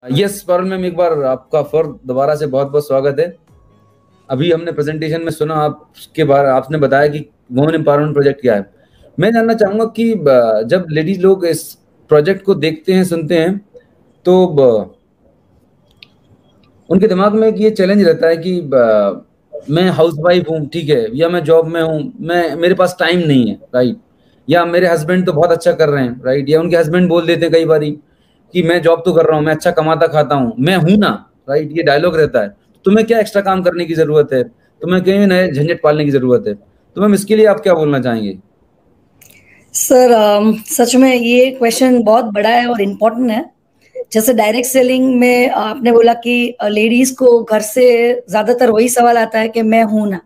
Yes Parul ma'am, एक बार आपका फिर दोबारा से बहुत बहुत स्वागत है। अभी हमने प्रेजेंटेशन में सुना आपके बारे, आपने बताया कि वुमेन एम्पावरमेंट प्रोजेक्ट क्या है। मैं जानना चाहूंगा कि जब लेडीज लोग इस प्रोजेक्ट को देखते हैं, सुनते हैं, तो उनके दिमाग में एक ये चैलेंज रहता है कि मैं हाउसवाइफ हूँ, ठीक है, या मैं जॉब में हूँ, मैं मेरे पास टाइम नहीं है, राइट, या मेरे हस्बैंड तो बहुत अच्छा कर रहे हैं, राइट, या उनके हस्बैंड बोल देते हैं कई बारी कि मैं जॉब तो कर रहा हूँ, मैं अच्छा कमाता खाता हूँ, मैं हूं ना, राइट, ये डायलॉग रहता है। तुम्हें क्या एक्स्ट्रा काम करने की जरूरत है, तुम्हें कहीं नए झंझट पालने की जरूरत है। तो मैम इसके लिए आप क्या बोलना चाहेंगे? सर सच में ये क्वेश्चन बहुत बड़ा है और इम्पोर्टेंट है। जैसे डायरेक्ट सेलिंग में आपने बोला कि लेडीज को घर से ज्यादातर वही सवाल आता है कि मैं हूं ना,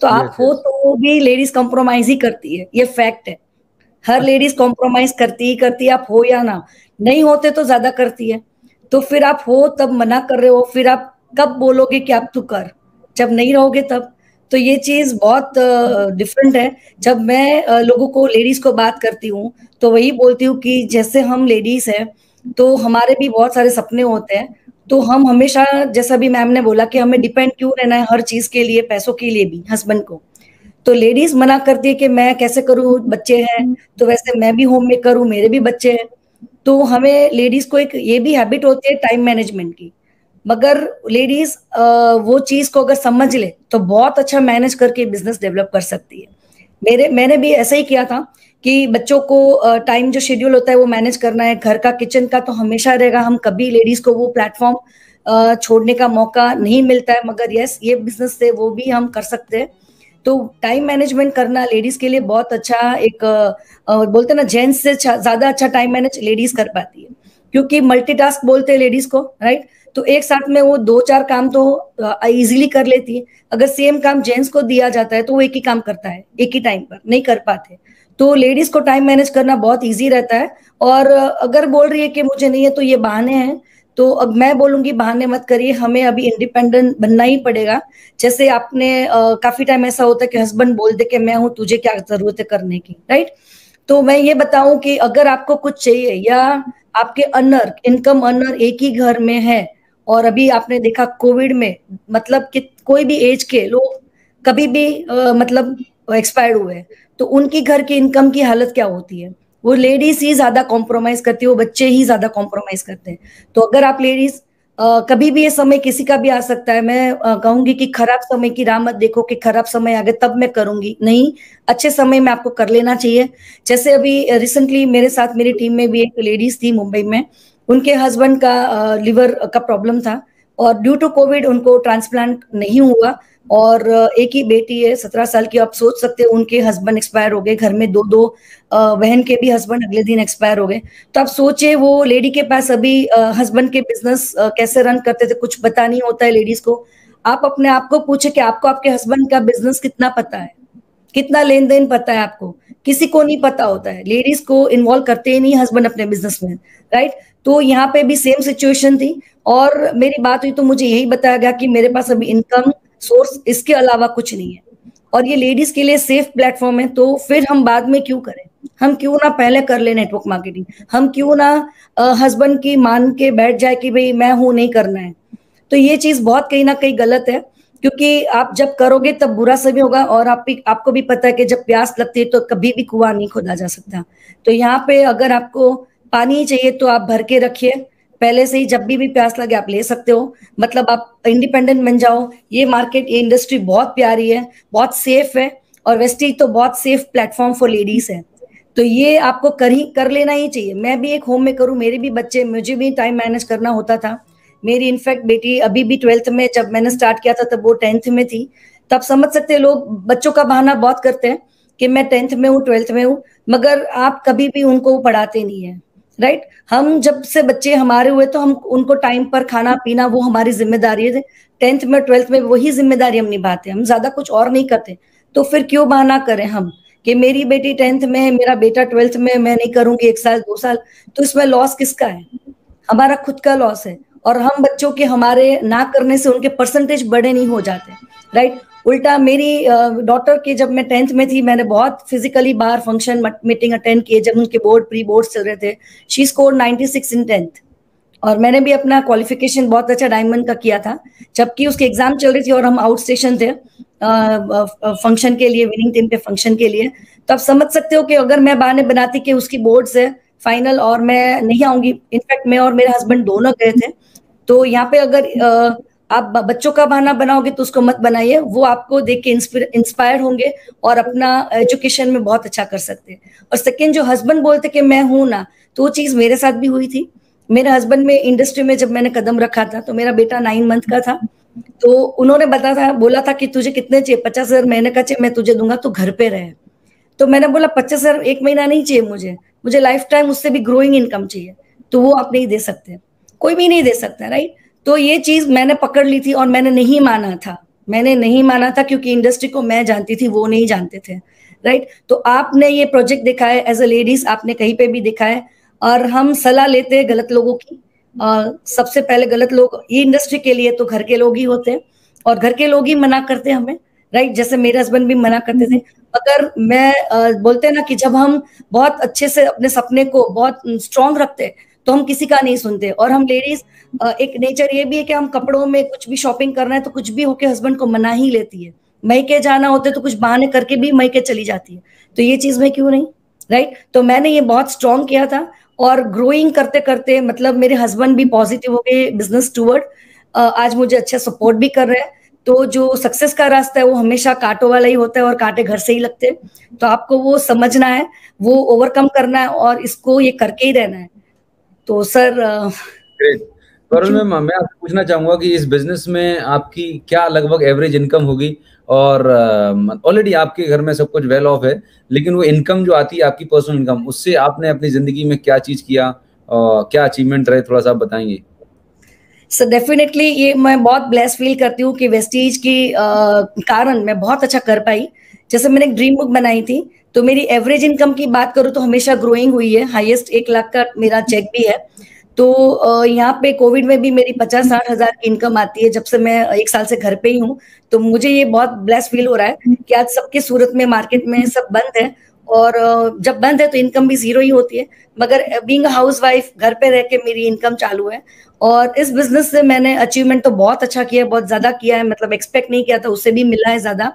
तो आप यस हो यस। तो भी लेडीज कॉम्प्रोमाइज ही करती है, ये फैक्ट है। हर लेडीज कॉम्प्रोमाइज करती ही करती है, आप हो या ना। नहीं होते तो ज्यादा करती है। तो फिर आप हो तब मना कर रहे हो, फिर आप कब बोलोगे कि आप तू कर, जब नहीं रहोगे तब। तो ये चीज बहुत डिफरेंट है। जब मैं लोगों को, लेडीज को बात करती हूँ, तो वही बोलती हूँ कि जैसे हम लेडीज हैं तो हमारे भी बहुत सारे सपने होते हैं। तो हम हमेशा, जैसा भी मैम ने बोला कि हमें डिपेंड क्यों रहना है हर चीज के लिए, पैसों के लिए भी, हस्बैंड को। तो लेडीज मना करती है कि मैं कैसे करूं, बच्चे हैं। तो वैसे मैं भी होम मेकर हूं, मेरे भी बच्चे हैं। तो हमें लेडीज को एक ये भी हैबिट होती है टाइम मैनेजमेंट की। मगर लेडीज वो चीज को अगर समझ ले तो बहुत अच्छा मैनेज करके बिजनेस डेवलप कर सकती है। मैंने भी ऐसा ही किया था कि बच्चों को टाइम जो शेड्यूल होता है वो मैनेज करना है, घर का किचन का तो हमेशा रहेगा। हम कभी लेडीज को वो प्लेटफॉर्म छोड़ने का मौका नहीं मिलता है, मगर यस, ये बिजनेस से वो भी हम कर सकते हैं। तो टाइम मैनेजमेंट करना लेडीज के लिए बहुत अच्छा एक बोलते हैं ना, जेंट्स से ज्यादा अच्छा टाइम मैनेज लेडीज कर पाती है। क्योंकि मल्टीटास्क बोलते हैं लेडीज को, राइट। तो एक साथ में वो दो चार काम तो इजीली कर लेती है। अगर सेम काम जेंट्स को दिया जाता है तो वो एक ही काम करता है, एक ही टाइम पर नहीं कर पाते। तो लेडीज को टाइम मैनेज करना बहुत इजी रहता है। और अगर बोल रही है कि मुझे नहीं है तो ये बहाने हैं। तो अब मैं बोलूंगी बहाने मत करिए, हमें अभी इंडिपेंडेंट बनना ही पड़ेगा। जैसे आपने काफी टाइम ऐसा होता है कि हस्बैंड बोल दे कि मैं हूं, तुझे क्या जरूरत है करने की, राइट। तो मैं ये बताऊं कि अगर आपको कुछ चाहिए, या आपके अर्नर, इनकम अर्नर एक ही घर में है, और अभी आपने देखा कोविड में, मतलब कि कोई भी एज के लोग कभी भी मतलब एक्सपायर्ड हुए हैं, तो उनकी घर की इनकम की हालत क्या होती है। वो लेडीज ही ज्यादा कॉम्प्रोमाइज करती है, वो बच्चे ही ज्यादा कॉम्प्रोमाइज करते हैं। तो अगर आप लेडीज, कभी भी ये समय किसी का भी आ सकता है। मैं कहूंगी कि खराब समय की राह मत देखो कि खराब समय आ गया तब मैं करूंगी, नहीं, अच्छे समय में आपको कर लेना चाहिए। जैसे अभी रिसेंटली मेरे साथ मेरी टीम में भी एक लेडीज थी मुंबई में। उनके हस्बैंड का लिवर का प्रॉब्लम था, और ड्यू टू कोविड उनको ट्रांसप्लांट नहीं हुआ। और एक ही बेटी है 17 साल की। आप सोच सकते हो, उनके हस्बैंड एक्सपायर हो गए, घर में दो दो बहन के भी हस्बैंड अगले दिन एक्सपायर हो गए। तो आप सोचिए, वो लेडी के पास अभी हस्बैंड के बिजनेस कैसे रन करते थे, कुछ पता नहीं होता है लेडीज को। आप अपने आप को पूछे कि आपको आपके हस्बैंड का बिजनेस कितना पता है, कितना लेन देन पता है आपको। किसी को नहीं पता होता है, लेडीज को इन्वॉल्व करते ही नहीं हस्बैंड अपने बिजनेस में, राइट। तो यहाँ पे भी सेम सिचुएशन थी। और मेरी बात हुई तो मुझे यही बताया गया कि मेरे पास अभी इनकम सोर्स इसके अलावा कुछ नहीं है, और ये लेडीज के लिए सेफ प्लेटफॉर्म है। तो फिर हम बाद में क्यों करें, हम क्यों ना पहले कर ले नेटवर्क मार्केटिंग। हम क्यों ना हस्बैंड की मान के बैठ जाए कि भाई मैं हूं, नहीं करना है। तो ये चीज बहुत कहीं ना कहीं गलत है। क्योंकि आप जब करोगे तब बुरा समय होगा, और आपको भी पता है कि जब प्यास लगती है तो कभी भी कुआं नहीं खोदा जा सकता। तो यहाँ पे अगर आपको पानी चाहिए तो आप भर के रखिए पहले से ही, जब भी प्यास लगे आप ले सकते हो। मतलब आप इंडिपेंडेंट बन जाओ। ये मार्केट, ये इंडस्ट्री बहुत प्यारी है, बहुत सेफ है। और वेस्टीज तो बहुत सेफ प्लेटफॉर्म फॉर लेडीज है। तो ये आपको कर लेना ही चाहिए। मैं भी एक होम मेकर हूँ, मेरे भी बच्चे, मुझे भी टाइम मैनेज करना होता था। मेरी इनफैक्ट बेटी अभी भी 12th में, जब मैंने स्टार्ट किया था तब वो 10th में थी। तब समझ सकते हैं, लोग बच्चों का बहाना बहुत करते हैं कि मैं 10th में हूँ, 12th में हूँ, मगर आप कभी भी उनको पढ़ाते नहीं है, राइट। हम जब से बच्चे हमारे हुए तो हम उनको टाइम पर खाना पीना वो हमारी जिम्मेदारी है। 10th में 12th में वही जिम्मेदारी हम निभाते हैं, हम ज्यादा कुछ और नहीं करते। तो फिर क्यों बहाना करें हम कि मेरी बेटी 10th में है, मेरा बेटा 12th में, मैं नहीं करूंगी 1 साल 2 साल। तो इसमें लॉस किसका है? हमारा खुद का लॉस है। और हम बच्चों के, हमारे ना करने से उनके परसेंटेज बड़े नहीं हो जाते, राइट। उल्टा मेरी डॉटर के, जब मैं 10th में थी, मैंने बहुत फिजिकली बाहर फंक्शन मीटिंग अटेंड किए जब उनके बोर्ड, प्री बोर्ड चल रहे थे। She score 96 in 10th। और मैंने भी अपना क्वालिफिकेशन बहुत अच्छा डायमंड का किया था, जबकि उसकी एग्जाम चल रही थी और हम आउट स्टेशन थे फंक्शन के लिए, विनिंग टीम के फंक्शन के लिए। तो आप समझ सकते हो कि अगर मैं बहाने बनाती कि उसकी बोर्ड से फाइनल और मैं नहीं आऊंगी, इनफैक्ट मैं और मेरे हस्बैंड दोनों गए थे, तो यहाँ पे अगर आप बच्चों का बहाना बनाओगे तो उसको मत बनाइए, वो आपको देख के इंस्पायर होंगे और अपना एजुकेशन में बहुत अच्छा कर सकते हैं। और सेकेंड, जो हस्बैंड बोलते कि मैं हूं ना, तो वो चीज मेरे साथ भी हुई थी। मेरे हस्बैंड में इंडस्ट्री में जब मैंने कदम रखा था, तो मेरा बेटा 9 मंथ का था, तो उन्होंने बोला था कि तुझे कितने चाहिए, 50,000 महीने का चाहिए, मैं तुझे दूंगा, तो घर पे रहे। तो मैंने बोला 50,000 एक महीना नहीं चाहिए मुझे, मुझे लाइफ टाइम उससे भी ग्रोइंग इनकम चाहिए। तो वो आप नहीं दे सकते, कोई भी नहीं दे सकता, राइट। तो ये चीज मैंने पकड़ ली थी और मैंने नहीं माना था, क्योंकि इंडस्ट्री को मैं जानती थी, वो नहीं जानते थे, राइट। तो आपने ये प्रोजेक्ट देखा है एज अ लेडीज, आपने कहीं पे भी देखा है, और हम सलाह लेते हैं गलत लोगों की। सबसे पहले गलत लोग ये इंडस्ट्री के लिए तो घर के लोग ही होते हैं, और घर के लोग ही मना करते हैं हमें, राइट। जैसे मेरे हस्बैंड भी मना करते थे। अगर मैं बोलते हैं ना कि जब हम बहुत अच्छे से अपने सपने को बहुत स्ट्रांग रखते हैं तो हम किसी का नहीं सुनते। और हम लेडीज एक नेचर ये भी है कि हम कपड़ों में कुछ भी शॉपिंग करना है तो कुछ भी होके हस्बैंड को मना ही लेती है। मैके जाना होते तो कुछ बहाने करके भी मैके चली जाती है। तो ये चीज में क्यों नहीं, राइट। तो मैंने ये बहुत स्ट्रांग किया था, और ग्रोइंग करते करते मतलब मेरे हस्बैंड भी पॉजिटिव हो गए बिजनेस टूवर्ड, आज मुझे अच्छा सपोर्ट भी कर रहे हैं। तो जो सक्सेस का रास्ता है वो हमेशा कांटों वाला ही होता है, और कांटे घर से ही लगते हैं। तो आपको वो समझना है, वो ओवरकम करना है, और इसको ये करके ही रहना है। तो सर ग्रेट। गौरव मैम, मैं आपसे पूछना चाहूंगा कि इस बिजनेस में आपकी क्या लगभग एवरेज इनकम होगी, और ऑलरेडी आपके घर में सब कुछ वेल ऑफ है, लेकिन वो इनकम जो आती है आपकी पर्सनल इनकम, उससे आपने अपनी जिंदगी में क्या चीज किया और क्या अचीवमेंट रहे, थोड़ा सा आप बताएंगे। सर डेफिनेटली ये मैं बहुत ब्लेस फील करती हूँ कि वेस्टीज की कारण मैं बहुत अच्छा कर पाई। जैसे मैंने एक ड्रीम बुक बनाई थी, तो मेरी एवरेज इनकम की बात करूँ तो हमेशा ग्रोइंग हुई है, हाईएस्ट 1 लाख का मेरा चेक भी है। तो यहाँ पे कोविड में भी मेरी 50-60 हजार की इनकम आती है, जब से मैं 1 साल से घर पे ही हूँ। तो मुझे ये बहुत ब्लेस फील हो रहा है कि आज सबके सूरत में मार्केट में सब बंद है, और जब बंद है तो इनकम भी जीरो ही होती है। मगर बीइंग हाउस वाइफ घर पे रह के मेरी इनकम चालू है, और इस बिजनेस से मैंने अचीवमेंट तो बहुत अच्छा किया है, बहुत ज्यादा किया है, मतलब एक्सपेक्ट नहीं किया था, उससे भी मिला है ज्यादा।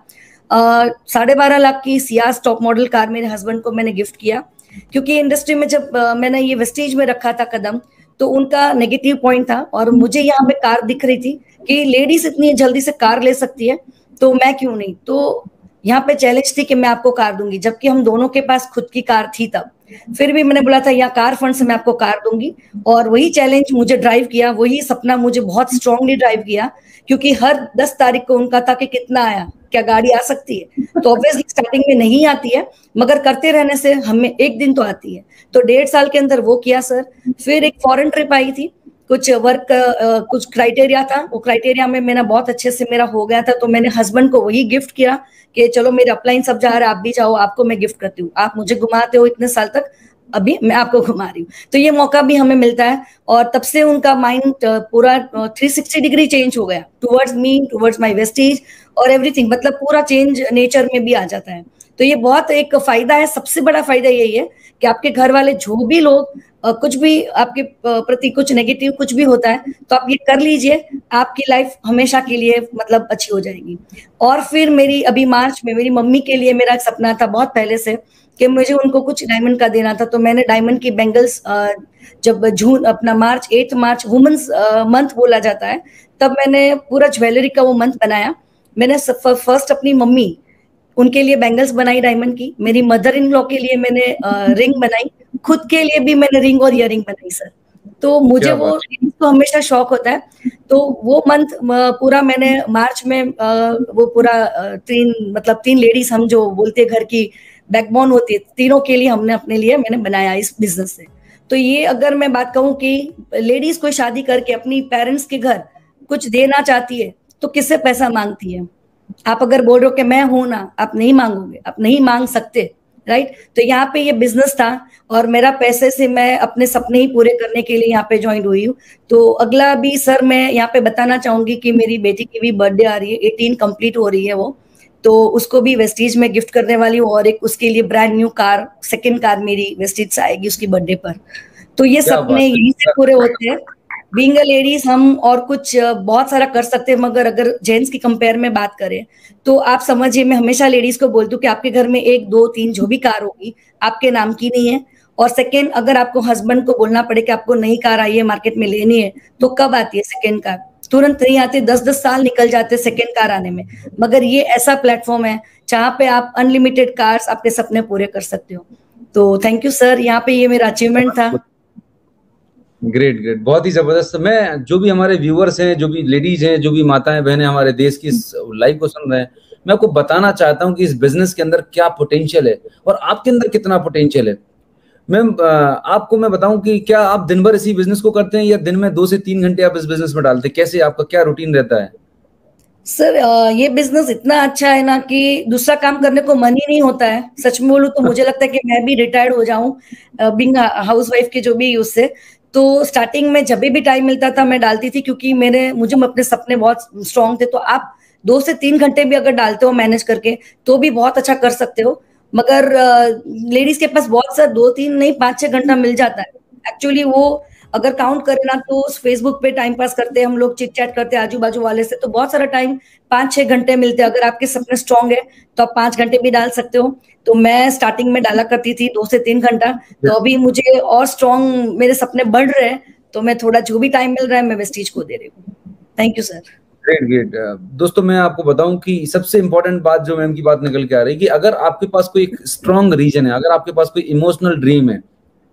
12.5 लाख की सियाज टॉप मॉडल कार मेरे हस्बैंड को मैंने गिफ्ट किया, क्योंकि इंडस्ट्री में जब मैंने ये वेस्टीज में रखा था कदम, तो उनका नेगेटिव पॉइंट था, और मुझे यहाँ पे कार दिख रही थी कि लेडीज इतनी जल्दी से कार ले सकती है, तो मैं क्यों नहीं। तो यहाँ पे चैलेंज थी कि मैं आपको कार दूंगी, जबकि हम दोनों के पास खुद की कार थी तब। फिर भी मैंने बोला था यहाँ कार फंड से मैं आपको कार दूंगी, और वही चैलेंज मुझे ड्राइव किया, वही सपना मुझे बहुत स्ट्रांगली ड्राइव किया, क्योंकि हर 10 तारीख को उनका था कि कितना आया, क्या गाड़ी आ सकती है। तो ऑब्वियसली स्टार्टिंग में नहीं आती है, मगर करते रहने से हमें एक दिन तो आती है। तो 1.5 साल के अंदर वो किया सर। फिर एक फॉरेन ट्रिप आई थी, कुछ वर्क कुछ क्राइटेरिया था, वो क्राइटेरिया में मेरा बहुत अच्छे से मेरा हो गया था, तो मैंने हस्बैंड को वही गिफ्ट किया कि चलो मेरे अपलाइन सब जा रहे हैं, आप भी जाओ, आपको मैं गिफ्ट करती हूँ, आप मुझे घुमाते हो इतने साल तक, अभी मैं आपको घुमा रही हूँ। तो ये मौका भी हमें मिलता है, और तब से उनका माइंड पूरा 360 डिग्री चेंज हो गया towards me, towards my Vestige और एवरीथिंग, मतलब पूरा चेंज नेचर में भी आ जाता है। तो ये बहुत एक फायदा है, सबसे बड़ा फायदा यही है कि आपके घर वाले जो भी लोग कुछ भी आपके प्रति कुछ नेगेटिव कुछ भी होता है, तो आप ये कर लीजिए, आपकी लाइफ हमेशा के लिए मतलब अच्छी हो जाएगी। और फिर मेरी अभी मार्च में मेरी मम्मी के लिए मेरा एक सपना था बहुत पहले से कि मुझे उनको कुछ डायमंड का देना था, तो मैंने डायमंड की बैंगल्स, जब जून अपना मार्च 8 मार्च वुमेन्स मंथ बोला जाता है, तब मैंने पूरा ज्वेलरी का वो मंथ बनाया। मैंने फर्स्ट अपनी मम्मी उनके लिए बैंगल्स बनाई डायमंड की, मेरी मदर इन लॉ के लिए मैंने रिंग बनाई, खुद के लिए भी मैंने रिंग और इयररिंग बनाई सर। तो मुझे वो रिंग तो हमेशा शौक होता है, तो वो मंथ पूरा मैंने मार्च में वो पूरा 3 लेडीज, हम जो बोलते हैं घर की बैकबोन होती है, तीनों के लिए हमने अपने लिए मैंने बनाया इस बिजनेस से। तो ये अगर मैं बात कहूँ कि लेडीज कोई शादी करके अपनी पेरेंट्स के घर कुछ देना चाहती है तो किससे पैसा मांगती है। आप अगर बोल रहे हो कि मैं हूं ना, आप नहीं मांगोगे, आप नहीं मांग सकते, राइट। तो यहाँ पे ये बिजनेस था, और मेरा पैसे से मैं अपने सपने ही पूरे करने के लिए यहाँ पे ज्वाइन हुई हूँ। तो अगला भी सर मैं यहाँ पे बताना चाहूंगी कि मेरी बेटी की भी बर्थडे आ रही है, 18 कंप्लीट हो रही है वो, तो उसको भी वेस्टीज में गिफ्ट करने वाली हूँ, और एक उसके लिए brand new car, second car मेरी वेस्टीज से आएगी उसकी बर्थडे पर। तो ये सपने यहीं से पूरे होते हैं। बीइंग अ लेडीज हम और कुछ बहुत सारा कर सकते हैं, मगर अगर जेंट्स की कंपेयर में बात करें तो आप समझिए, मैं हमेशा लेडीज को बोलती हूँ कि आपके घर में 1 2 3 जो भी कार होगी आपके नाम की नहीं है। और सेकेंड, अगर आपको हस्बैंड को बोलना पड़े कि आपको नई कार आई है मार्केट में लेनी है, तो कब आती है सेकेंड कार? तुरंत नहीं आती, 10-10 साल निकल जाते सेकेंड कार आने में। मगर ये ऐसा प्लेटफॉर्म है जहाँ पे आप अनलिमिटेड कार्स आपके सपने पूरे कर सकते हो। तो थैंक यू सर, यहाँ पे ये मेरा अचीवमेंट था। ग्रेट ग्रेट, बहुत ही जबरदस्त। मैं जो भी हमारे व्यूअर्स हैं, जो भी लेडीज हैं, जो भी माताएं बहनें हमारे देश की लाइव को सुन रहे हैं, मैं आपको बताना चाहता हूं कि इस बिजनेस के अंदर क्या पोटेंशियल है और आपके अंदर कितना पोटेंशियल है। मैम, आपको मैं बताऊं कि क्या आप दिन भर इसी बिजनेस को करते हैं या दिन में 2 से 3 घंटे आप इस बिजनेस में डालते हैं? कैसे आपका क्या रूटीन रहता है? सर ये बिजनेस इतना अच्छा है ना कि दूसरा काम करने को मन ही नहीं होता है। सच में बोलूं तो मुझे लगता है कि मैं भी रिटायर्ड हो जाऊं बीइंग हाउस वाइफ के जो भी उससे। तो स्टार्टिंग में जब भी टाइम मिलता था मैं डालती थी, क्योंकि मुझे अपने सपने बहुत स्ट्रांग थे। तो आप 2 से 3 घंटे भी अगर डालते हो मैनेज करके तो भी बहुत अच्छा कर सकते हो। मगर लेडीज के पास बहुत सारा 2-3 नहीं 5-6 घंटा मिल जाता है। एक्चुअली वो अगर काउंट करें ना तो फेसबुक पे टाइम पास करते हैं हम लोग, चिट चैट करते हैं आजू बाजू वाले से, तो बहुत सारा टाइम 5-6 घंटे मिलते हैं। अगर आपके सपने स्ट्रांग है तो आप 5 घंटे भी डाल सकते हो। तो मैं स्टार्टिंग में डाला करती थी 2 से 3 घंटा। तो अभी मुझे और स्ट्रांग मेरे सपने बढ़ रहे हैं, तो मैं थोड़ा जो भी टाइम मिल रहा है मैं वेस्टीज को दे रही हूँ। Thank you sir. Great great. दोस्तों, मैं आपको बताऊं कि सबसे इंपॉर्टेंट बात जो मैम की बात निकल के आ रही है कि अगर आपके पास कोई एक स्ट्रांग रीजन है, अगर आपके पास कोई इमोशनल ड्रीम है,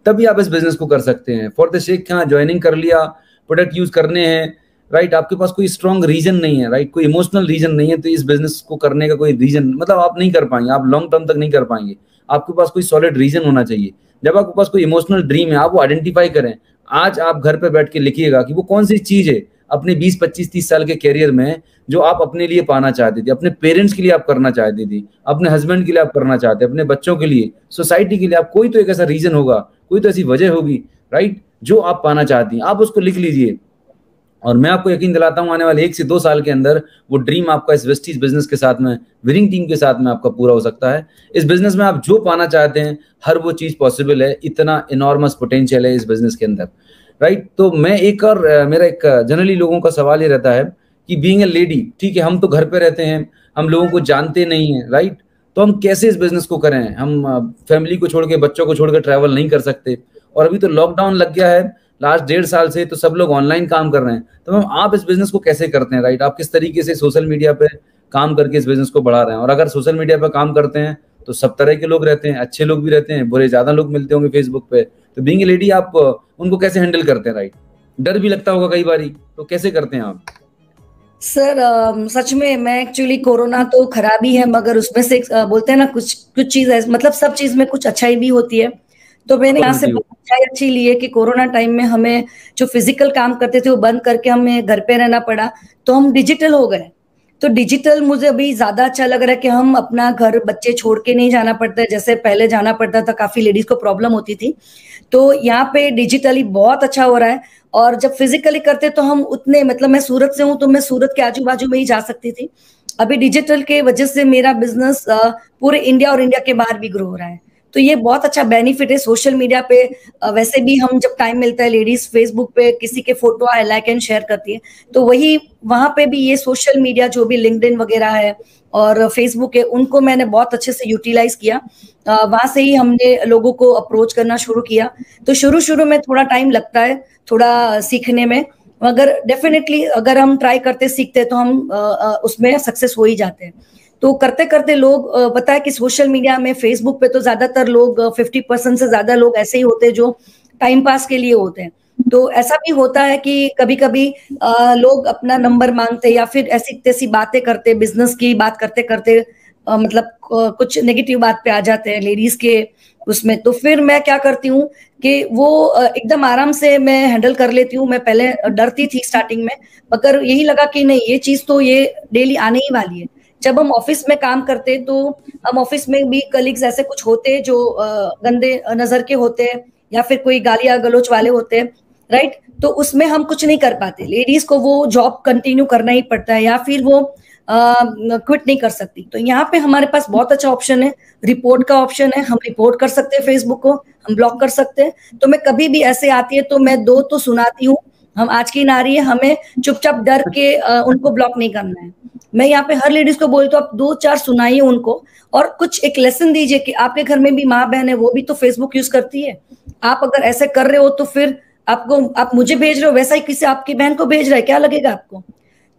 तभी आप इस बिजनेस को कर सकते हैं। फॉर द शेक हाँ ज्वाइनिंग कर लिया, प्रोडक्ट यूज करने हैं, राइट, आपके पास कोई स्ट्रांग रीजन नहीं है, राइट, कोई इमोशनल रीजन नहीं है, तो इस बिजनेस को करने का कोई रीजन मतलब आप नहीं कर पाएंगे, आप लॉन्ग टर्म तक नहीं कर पाएंगे। आपके पास कोई सॉलिड रीजन होना चाहिए। जब आपके पास कोई इमोशनल ड्रीम है, आप वो आइडेंटिफाई करें। आज आप घर पे बैठ के लिखिएगा कि वो कौन सी चीज है अपने 20 25 30 साल के कैरियर में जो आप अपने लिए पाना चाहती थी, अपने पेरेंट्स के लिए आप करना चाहती थी, अपने हस्बैंड के लिए आप करना चाहते, अपने बच्चों के लिए, सोसाइटी के लिए। आप कोई तो एक ऐसा रीजन होगा, कोई तो ऐसी वजह होगी, राइट, जो आप पाना चाहती हैं। आप उसको लिख लीजिए और मैं आपको यकीन दिलाता हूं आने वाले 1 से 2 साल के अंदर वो ड्रीम आपका इस वेस्टीज बिजनेस के साथ में, विनिंग टीम के साथ में आपका पूरा हो सकता है। इस बिजनेस में आप जो पाना चाहते हैं हर वो चीज पॉसिबल है। इतना इनॉर्मस पोटेंशियल है इस बिजनेस के अंदर, राइट। तो मैं एक और मेरा एक जनरली लोगों का सवाल ये रहता है कि बीइंग ए लेडी, ठीक है, हम तो घर पे रहते हैं, हम लोगों को जानते नहीं है, राइट, तो हम कैसे इस बिजनेस को करें? हम फैमिली को छोड़ के, बच्चों को छोड़ के ट्रैवल नहीं कर सकते, और अभी तो लॉकडाउन लग गया है लास्ट 1.5 साल से, तो सब लोग ऑनलाइन काम कर रहे हैं। तो मैम, आप इस बिजनेस को कैसे करते हैं, राइट? आप किस तरीके से सोशल मीडिया पे काम करके इस बिजनेस को बढ़ा रहे हैं? और अगर सोशल मीडिया पे काम करते हैं तो सब तरह के लोग रहते हैं, अच्छे लोग भी रहते हैं, बुरे ज्यादा लोग मिलते होंगे फेसबुक पे। तो बीइंग ए लेडी आप उनको कैसे हैंडल करते हैं, राइट? डर भी लगता होगा कई बारी, तो कैसे करते हैं आप? सर सच में मैं एक्चुअली, कोरोना तो खराब ही है मगर उसमें से बोलते हैं ना कुछ कुछ चीज है, मतलब सब चीज में कुछ अच्छाई भी होती है। तो मैंने यहाँ से अच्छाई अच्छी ली है कि कोरोना टाइम में हमें जो फिजिकल काम करते थे वो बंद करके हमें घर पे रहना पड़ा, तो हम डिजिटल हो गए। तो डिजिटल मुझे अभी ज्यादा अच्छा लग रहा है कि हम अपना घर बच्चे छोड़ के नहीं जाना पड़ता है, जैसे पहले जाना पड़ता था, काफी लेडीज को प्रॉब्लम होती थी। तो यहाँ पे डिजिटली बहुत अच्छा हो रहा है। और जब फिजिकली करते तो हम उतने, मतलब मैं सूरत से हूँ तो मैं सूरत के आजू बाजू में ही जा सकती थी। अभी डिजिटल के वजह से मेरा बिजनेस पूरे इंडिया और इंडिया के बाहर भी ग्रो हो रहा है। तो ये बहुत अच्छा बेनिफिट है सोशल मीडिया पे। वैसे भी हम जब टाइम मिलता है, लेडीज फेसबुक पे किसी के फोटो आए लाइक एंड शेयर करती है, तो वही वहां पे भी ये सोशल मीडिया जो भी लिंक्डइन वगैरह है और फेसबुक है, उनको मैंने बहुत अच्छे से यूटिलाइज किया। वहां से ही हमने लोगों को अप्रोच करना शुरू किया। तो शुरू शुरू में थोड़ा टाइम लगता है, थोड़ा सीखने में, मगर डेफिनेटली अगर हम ट्राई करते सीखते तो हम उसमें सक्सेस हो ही जाते हैं। तो करते करते लोग, पता है कि सोशल मीडिया में, फेसबुक पे तो ज्यादातर लोग 50% से ज्यादा लोग ऐसे ही होते हैं जो टाइम पास के लिए होते हैं। तो ऐसा भी होता है कि कभी कभी लोग अपना नंबर मांगते या फिर ऐसी तैसी बातें करते, बिजनेस की बात करते करते मतलब कुछ नेगेटिव बात पे आ जाते हैं लेडीज के उसमें। तो फिर मैं क्या करती हूँ कि वो एकदम आराम से मैं हैंडल कर लेती हूँ। मैं पहले डरती थी स्टार्टिंग में, मगर यही लगा कि नहीं, ये चीज तो ये डेली आने ही वाली है। जब हम ऑफिस में काम करते तो हम ऑफिस में भी कलीग्स ऐसे कुछ होते जो गंदे नजर के होते हैं या फिर कोई गालियां गलोच वाले होते हैं, राइट। तो उसमें हम कुछ नहीं कर पाते, लेडीज को वो जॉब कंटिन्यू करना ही पड़ता है या फिर वो क्विट नहीं कर सकती। तो यहाँ पे हमारे पास बहुत अच्छा ऑप्शन है, रिपोर्ट का ऑप्शन है। हम रिपोर्ट कर सकते हैं फेसबुक को, हम ब्लॉक कर सकते हैं। तो मैं कभी भी ऐसे आती है तो मैं 2 तो सुनाती हूँ हम आज की नारी है, हमें चुपचाप डर के उनको ब्लॉक नहीं करना है। मैं यहाँ पे हर लेडीज को बोलती हूँ, आप 2-4 सुनाइए उनको और कुछ एक लेसन दीजिए कि आपके घर में भी माँ बहन है, वो भी तो फेसबुक यूज करती है। आप अगर ऐसे कर रहे हो तो फिर आप मुझे भेज रहे हो, वैसा ही किसी आपकी बहन को भेज रहा है, क्या लगेगा आपको?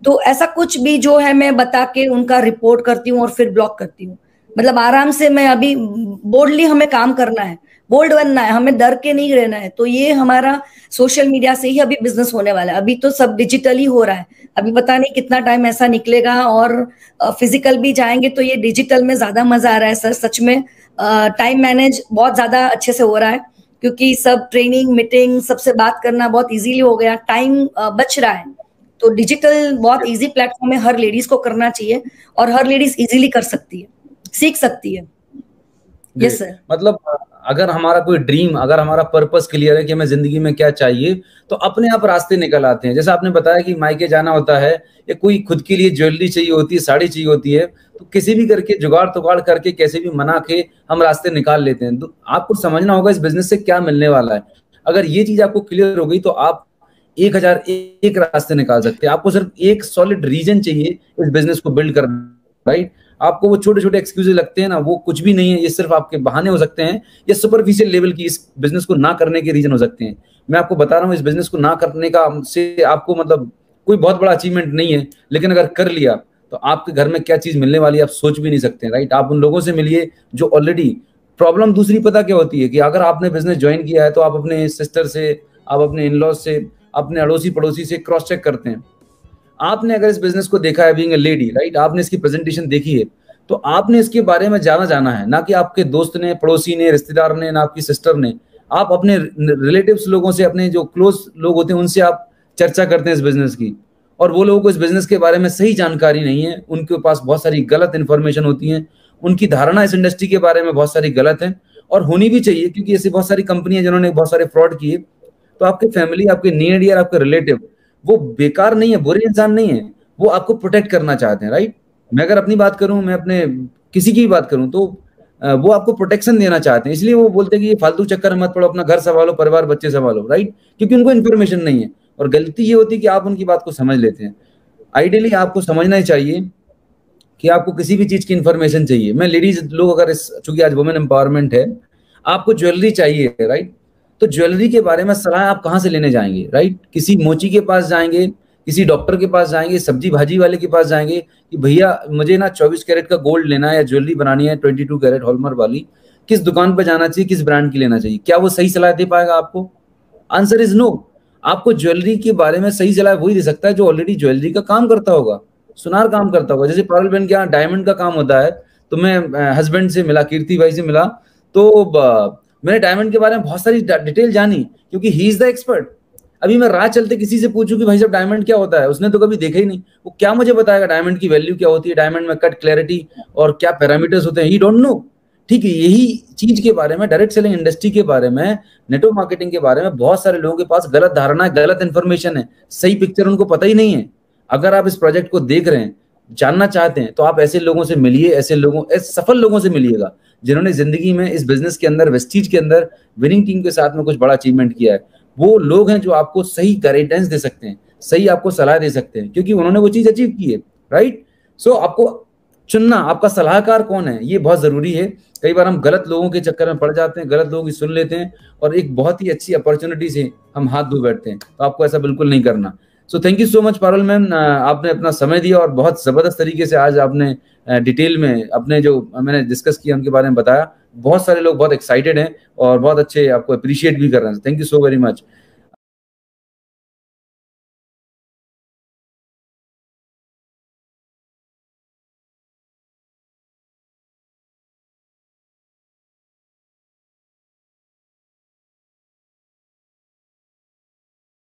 तो ऐसा कुछ भी जो है मैं बता के उनका रिपोर्ट करती हूँ और फिर ब्लॉक करती हूँ। मतलब आराम से मैं अभी बोल्डली हमें काम करना है, बोल्ड बनना है, हमें डर के नहीं रहना है। तो ये हमारा सोशल मीडिया से ही अभी बिजनेस होने वाला है। अभी तो सब डिजिटली हो रहा है, अभी पता नहीं कितना टाइम ऐसा निकलेगा और फिजिकल भी जाएंगे तो ये डिजिटल में ज्यादा मजा आ रहा है सर। सच में टाइम मैनेज बहुत ज्यादा अच्छे से हो रहा है क्योंकि सब ट्रेनिंग मीटिंग सबसे बात करना बहुत इजीली हो गया, टाइम बच रहा है। तो डिजिटल बहुत इजी प्लेटफॉर्म है, हर लेडीज को करना चाहिए और हर लेडीज इजीली कर सकती है, सीख सकती है। Yes sir. मतलब अगर हमारा कोई ड्रीम, अगर हमारा पर्पस क्लियर है कि हमें जिंदगी में क्या चाहिए, तो अपने आप रास्ते निकल आते हैं। जैसे आपने बताया कि मायके जाना होता है या कोई खुद के लिए ज्वेलरी चाहिए होती है, साड़ी चाहिए होती है, तो किसी भी करके जुगाड़ तुगाड़ करके कैसे भी मना के हम रास्ते निकाल लेते हैं। तो आपको समझना होगा इस बिजनेस से क्या मिलने वाला है। अगर ये चीज आपको क्लियर हो गई तो आप 1001 रास्ते निकाल सकते हैं। आपको सिर्फ एक सॉलिड रीजन चाहिए इस बिजनेस को बिल्ड करना, राइट। आपको वो छोटे छोटे एक्सक्यूजेस लगते हैं ना, वो कुछ भी नहीं है, ये सिर्फ आपके बहाने हो सकते हैं, ये सुपरफिशियल लेवल की इस बिजनेस को ना करने के रीजन हो सकते हैं। मैं आपको बता रहा हूँ इस बिजनेस को ना करने का से आपको मतलब कोई बहुत बड़ा अचीवमेंट नहीं है, लेकिन अगर कर लिया तो आपके घर में क्या चीज मिलने वाली है आप सोच भी नहीं सकते, राइट। आप उन लोगों से मिलिए जो ऑलरेडी, प्रॉब्लम दूसरी पता क्या होती है कि अगर आपने बिजनेस ज्वाइन किया है तो आप अपने सिस्टर से, आप अपने इन लॉज से, अपने अड़ोसी पड़ोसी से क्रॉस चेक करते हैं। आपने अगर इस बिजनेस को देखा है बीइंग अ लेडी, राइट, आपने इसकी प्रेजेंटेशन देखी है, तो आपने इसके बारे में जाना है, ना कि आपके दोस्त ने, पड़ोसी ने, रिश्तेदार ने, ना आपकी सिस्टर ने। आप अपने रिलेटिव्स लोगों से, अपने जो क्लोज लोग होते हैं उनसे आप चर्चा करते हैं इस बिजनेस की, और वो लोगों को इस बिजनेस के बारे में सही जानकारी नहीं है, उनके पास बहुत सारी गलत इंफॉर्मेशन होती है, उनकी धारणा इस इंडस्ट्री के बारे में बहुत सारी गलत है और होनी भी चाहिए, क्योंकि ऐसी बहुत सारी कंपनियां जिन्होंने बहुत सारे फ्रॉड किए। तो आपके फैमिली, आपके नियर डियर, आपके रिलेटिव वो बेकार नहीं है, बुरे इंसान नहीं है, वो आपको प्रोटेक्ट करना चाहते हैं, राइट। मैं अगर अपनी बात करूं, मैं अपने किसी की भी बात करूं, तो वो आपको प्रोटेक्शन देना चाहते हैं, इसलिए वो बोलते हैं कि ये फालतू चक्कर मत पड़ो, अपना घर संभालो, परिवार बच्चे संभालो, राइट, क्योंकि उनको इन्फॉर्मेशन नहीं है। और गलती ये होती है कि आप उनकी बात को समझ लेते हैं। आइडियली आपको समझना ही चाहिए कि आपको किसी भी चीज की इंफॉर्मेशन चाहिए। मैं लेडीज लोग अगर चूंकि आज वुमेन एम्पावरमेंट है, आपको ज्वेलरी चाहिए, राइट, तो ज्वेलरी के बारे में सलाह आप कहाँ से लेने जाएंगे, राइट। किसी मोची के पास जाएंगे, किसी डॉक्टर के पास जाएंगे, सब्जी भाजी वाले के पास जाएंगे कि भैया मुझे ना 24 कैरेट का गोल्ड लेना है या ज्वेलरी बनानी है 22 कैरेट हॉलमार्क वाली, किस दुकान पर जाना चाहिए, किस ब्रांड की लेना चाहिए? क्या वो सही सलाह दे पाएगा आपको? Answer is no. आपको ज्वेलरी के बारे में सही सलाह वही दे सकता है जो ऑलरेडी ज्वेलरी का काम करता होगा, सुनार काम करता होगा। जैसे पारुल बहन के यहाँ डायमंड का काम होता है, तो मैं हस्बैंड से मिला, कीर्ति भाई से मिला, तो मैंने डायमंड के बारे में बहुत सारी डिटेल जानी, क्योंकि ही इज द एक्सपर्ट। अभी मैं राह चलते किसी से पूछूं कि भाई साहब डायमंड क्या होता है, उसने तो कभी देखा ही नहीं, वो क्या मुझे बताएगा डायमंड की वैल्यू क्या होती है, डायमंड में कट, क्लैरिटी और क्या पैरामीटर्स होते हैं, ही डोंट नो। ठीक है, यही चीज के बारे में, डायरेक्ट सेलिंग इंडस्ट्री के बारे में, नेटवर्क मार्केटिंग के बारे में बहुत सारे लोगों के पास गलत धारणा है, गलत इंफॉर्मेशन है, सही पिक्चर उनको पता ही नहीं है। अगर आप इस प्रोजेक्ट को देख रहे हैं, जानना चाहते हैं, तो आप ऐसे लोगों से मिलिए, ऐसे सफल लोगों से मिलिएगा जिन्होंने जिंदगी में इस बिजनेस के अंदर, वेस्टीज के अंदर विनिंग टीम के साथ में कुछ बड़ा अचीवमेंट किया है। वो लोग हैं जो आपको सही गाइडेंस दे सकते हैं, सही आपको सलाह दे सकते हैं, क्योंकि उन्होंने वो चीज अचीव की है, राइट। सो आपको चुनना, आपका सलाहकार कौन है, ये बहुत जरूरी है। कई बार हम गलत लोगों के चक्कर में पड़ जाते हैं, गलत लोगों की सुन लेते हैं और एक बहुत ही अच्छी अपॉर्चुनिटी से हम हाथ धो बैठते हैं। तो आपको ऐसा बिल्कुल नहीं करना। So thank you so much Parul ma'am, आपने अपना समय दिया और बहुत जबरदस्त तरीके से आज आपने डिटेल में अपने जो मैंने डिस्कस किया उनके बारे में बताया। बहुत सारे लोग बहुत एक्साइटेड हैं और बहुत अच्छे आपको अप्रिशिएट भी कर रहे हैं। Thank you so very much.